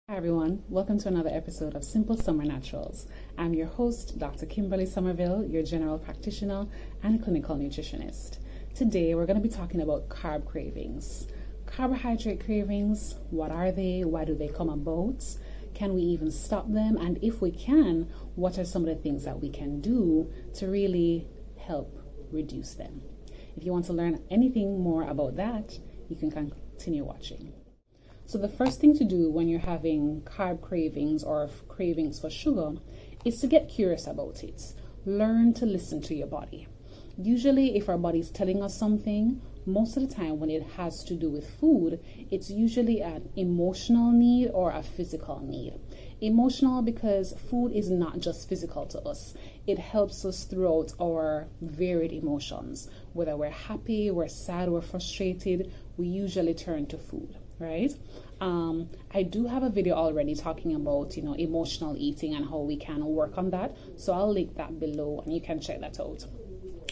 Hi everyone, welcome to another episode of Simple Summer Naturals. I'm your host, Dr. Kimberley Sommerville, your general practitioner and clinical nutritionist. Today we're going to be talking about carb cravings. Carbohydrate cravings, what are they? Why do they come about? Can we even stop them? And if we can, what are some of the things that we can do to really help reduce them? If you want to learn anything more about that, you can continue watching. So the first thing to do when you're having carb cravings or cravings for sugar is to get curious about it. Learn to listen to your body. Usually if our body's telling us something, most of the time when it has to do with food, it's usually an emotional need or a physical need. Emotional because food is not just physical to us. It helps us throughout our varied emotions. Whether we're happy, we're sad, we're frustrated, we usually turn to food. Right? I do have a video already talking about, emotional eating and how we can work on that. So I'll link that below and you can check that out.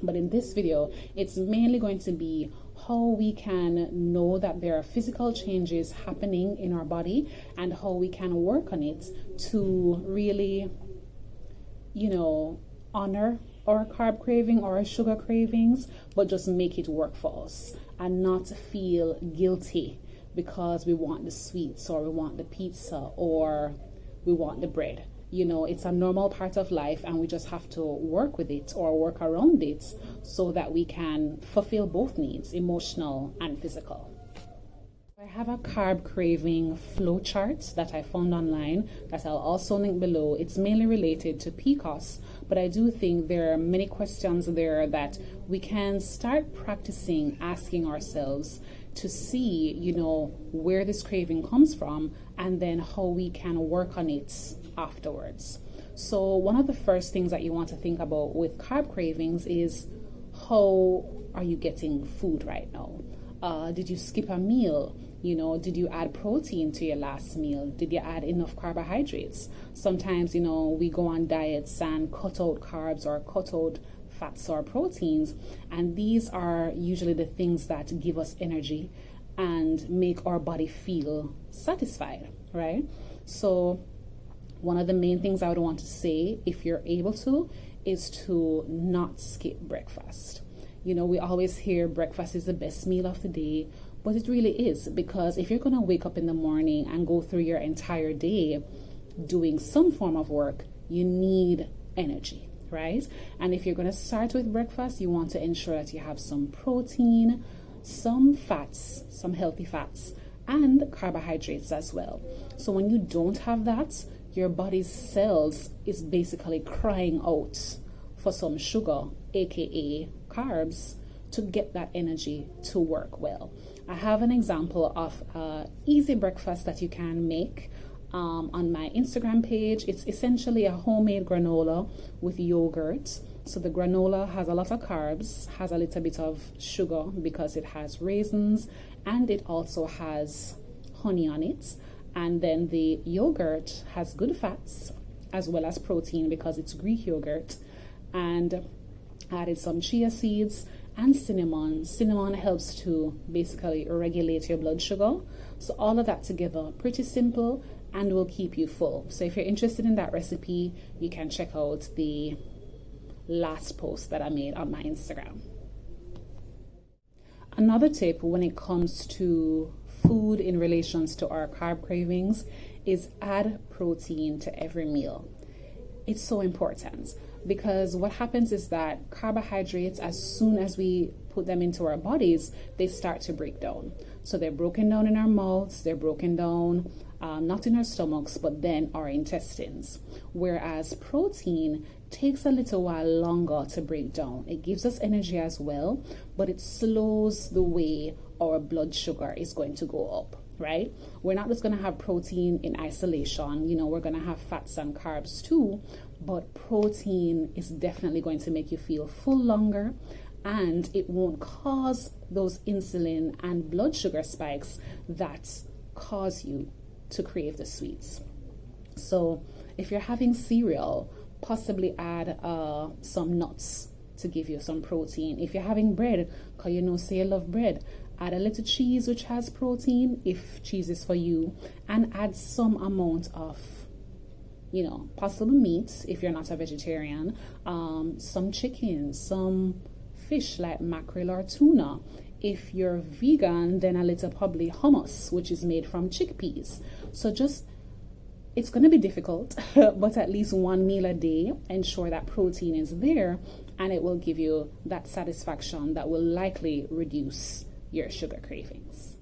But in this video, it's mainly going to be how we can know that there are physical changes happening in our body and how we can work on it to really, honor our carb craving or our sugar cravings, but just make it work for us and not feel guilty because we want the sweets or we want the pizza or we want the bread. It's a normal part of life and we just have to work with it or work around it so that we can fulfill both needs, emotional and physical. I have a carb craving flow chart that I found online that I'll also link below. It's mainly related to PCOS, but I do think there are many questions there that we can start practicing asking ourselves to see, where this craving comes from and then how we can work on it afterwards. So one of the first things that you want to think about with carb cravings is how are you getting food right now? Did you skip a meal? Did you add protein to your last meal? Did you add enough carbohydrates? Sometimes, we go on diets and cut out carbs or cut out fats or proteins, and these are usually the things that give us energy and make our body feel satisfied, right? So one of the main things I would want to say, if you're able to, is to not skip breakfast. We always hear breakfast is the best meal of the day, but it really is, because if you're going to wake up in the morning and go through your entire day doing some form of work, you need energy, right? And if you're going to start with breakfast, you want to ensure that you have some protein, some fats, some healthy fats, and carbohydrates as well. So when you don't have that, your body's cells is basically crying out for some sugar, aka carbs, to get that energy to work well. I have an example of an easy breakfast that you can make on my Instagram page. It's essentially a homemade granola with yogurt. So the granola has a lot of carbs, has a little bit of sugar because it has raisins, and it also has honey on it. And then the yogurt has good fats as well as protein because it's Greek yogurt. And I added some chia seeds and cinnamon. Cinnamon helps to basically regulate your blood sugar. So all of that together, pretty simple, and will keep you full. So if you're interested in that recipe, you can check out the last post that I made on my Instagram. Another tip when it comes to food in relations to our carb cravings is add protein to every meal. It's so important because what happens is that carbohydrates, as soon as we put them into our bodies, they start to break down. So they're broken down in our mouths, they're broken down not in our stomachs, but then our intestines. Whereas protein takes a little while longer to break down. It gives us energy as well, but it slows the way our blood sugar is going to go up, right? We're not just going to have protein in isolation. We're going to have fats and carbs too, but protein is definitely going to make you feel full longer, and it won't cause those insulin and blood sugar spikes that cause you to crave the sweets. So if you're having cereal, possibly add some nuts to give you some protein. If you're having bread, because say you love bread, Add a little cheese, which has protein, if cheese is for you, and add some amount of, possible meat if you're not a vegetarian, some chicken, some fish like mackerel or tuna. If you're vegan, then a little probably hummus, which is made from chickpeas. So it's going to be difficult, but at least one meal a day, ensure that protein is there, and it will give you that satisfaction that will likely reduce your sugar cravings.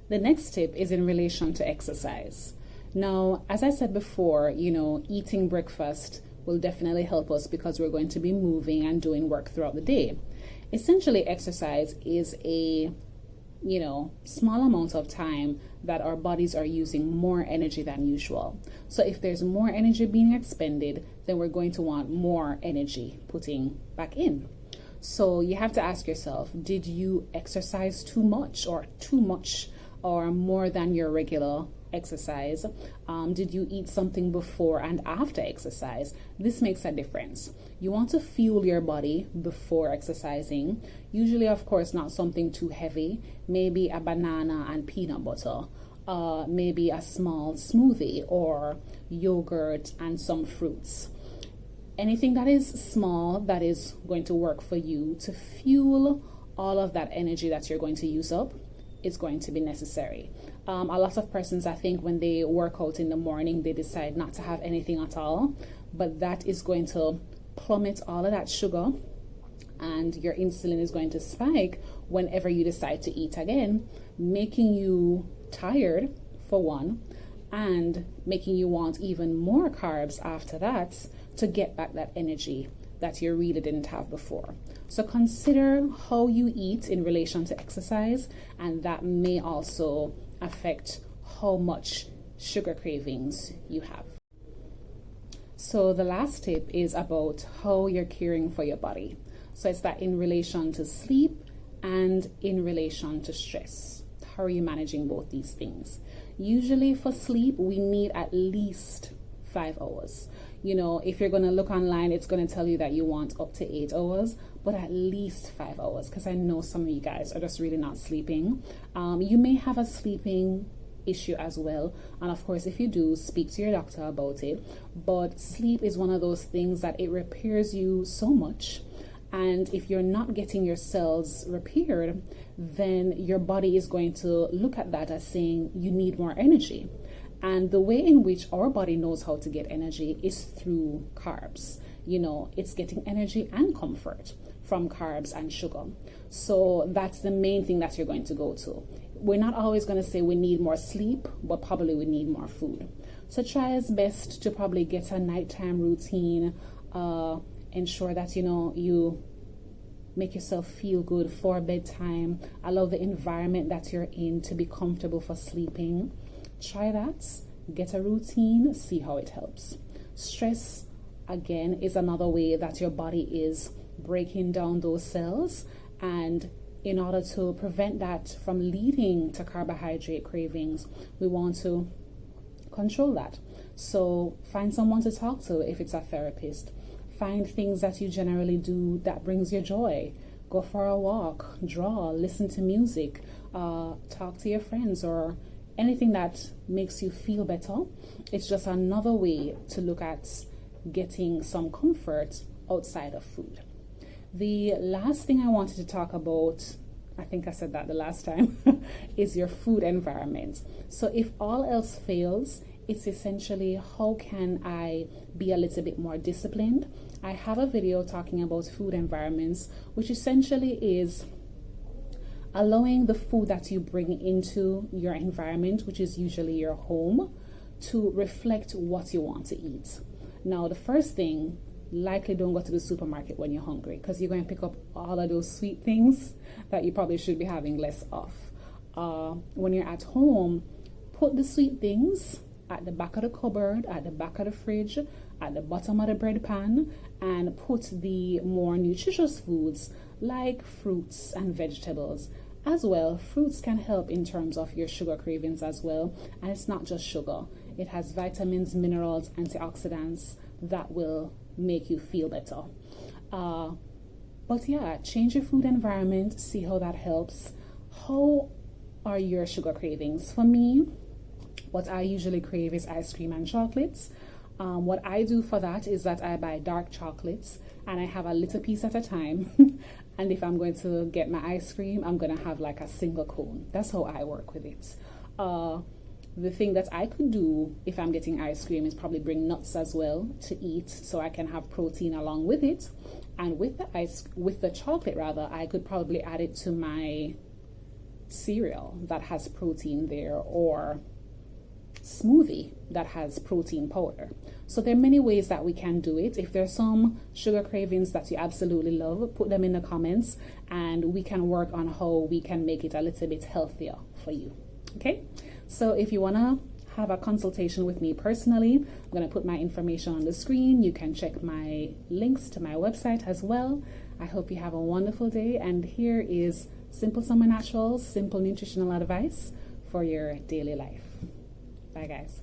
The next tip is in relation to exercise. Now, as I said before, eating breakfast will definitely help us because we're going to be moving and doing work throughout the day. Essentially, exercise is a small amount of time that our bodies are using more energy than usual. So if there's more energy being expended, then we're going to want more energy putting back in. So you have to ask yourself, did you exercise too much or more than your regular exercise? Did you eat something before and after exercise? This makes a difference. You want to fuel your body before exercising. Usually, of course, not something too heavy. Maybe a banana and peanut butter. Maybe a small smoothie or yogurt and some fruits. Anything that is small that is going to work for you to fuel all of that energy that you're going to use up is going to be necessary. A lot of persons, I think, when they work out in the morning, they decide not to have anything at all, but that is going to plummet all of that sugar, and your insulin is going to spike whenever you decide to eat again, making you tired for one, and making you want even more carbs after that to get back that energy that you really didn't have before. So consider how you eat in relation to exercise, and that may also affect how much sugar cravings you have. So the last tip is about how you're caring for your body. So it's that in relation to sleep and in relation to stress. How are you managing both these things? Usually for sleep, we need at least 5 hours. If you're going to look online, it's going to tell you that you want up to 8 hours, but at least 5 hours, because I know some of you guys are just really not sleeping. You may have a sleeping issue as well, and of course, if you do, speak to your doctor about it. But sleep is one of those things that it repairs you so much, and if you're not getting your cells repaired, then your body is going to look at that as saying you need more energy. And the way in which our body knows how to get energy is through carbs. It's getting energy and comfort from carbs and sugar. So that's the main thing that you're going to go to. We're not always going to say we need more sleep, but probably we need more food. So try as best to probably get a nighttime routine. Ensure that, you make yourself feel good for bedtime. Allow the environment that you're in to be comfortable for sleeping. Try that, get a routine, see how it helps. Stress, again, is another way that your body is breaking down those cells, and in order to prevent that from leading to carbohydrate cravings, we want to control that. So find someone to talk to if it's a therapist. Find things that you generally do that brings you joy. Go for a walk, draw, listen to music, talk to your friends, or anything that makes you feel better. It's just another way to look at getting some comfort outside of food. The last thing I wanted to talk about, I think I said that the last time, is your food environment. So if all else fails, it's essentially how can I be a little bit more disciplined. I have a video talking about food environments, which essentially is allowing the food that you bring into your environment, which is usually your home, to reflect what you want to eat. Now, the first thing, likely don't go to the supermarket when you're hungry, because you're going to pick up all of those sweet things that you probably should be having less of. When you're at home, put the sweet things at the back of the cupboard, at the back of the fridge, at the bottom of the bread pan, and put the more nutritious foods like fruits and vegetables. As well, fruits can help in terms of your sugar cravings as well. And it's not just sugar. It has vitamins, minerals, antioxidants that will make you feel better. But yeah, change your food environment, see how that helps. How are your sugar cravings? For me, what I usually crave is ice cream and chocolates. What I do for that is that I buy dark chocolates and I have a little piece at a time. And if I'm going to get my ice cream, I'm going to have like a single cone. That's how I work with it. The thing that I could do if I'm getting ice cream is probably bring nuts as well to eat, so I can have protein along with it. And with the chocolate rather, I could probably add it to my cereal that has protein there, or smoothie that has protein powder. So there are many ways that we can do it. If there's some sugar cravings that you absolutely love, put them in the comments and we can work on how we can make it a little bit healthier for you. Okay, so if you want to have a consultation with me personally, I'm going to put my information on the screen. You can check my links to my website as well. I hope you have a wonderful day, and here is simple summer naturals, simple nutritional advice for your daily life. Bye guys.